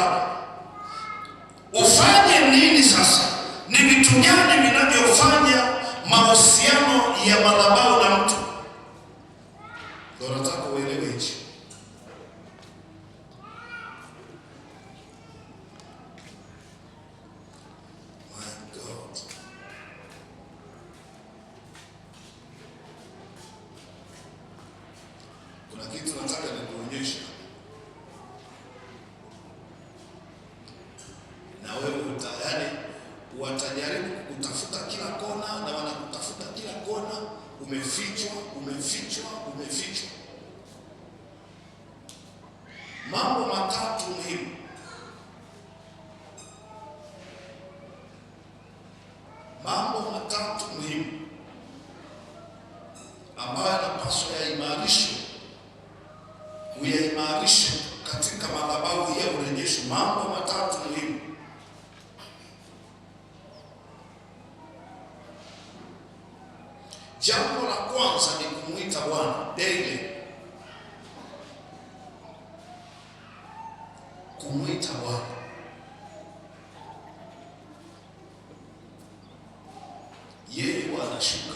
ibada. Ufanye nini sasa? Ni vitu gani vinavyofanya mahusiano ya madhabahu na mtu? Ndio nataka uelewe hichi. My God. Kuna kitu nataka nikuonyeshe. Na wewe watajaribu kutafuta kila kona, na wanakutafuta kila kona, umefichwa. Mambo matatu muhimu. Ambayo yanapaswa uyaimarishe katika madhabahu ya urejesho. Mambo matatu muhimu. Jambo la kwanza ni kumuita Bwana daily. Kumuita Bwana. Yeye anashuka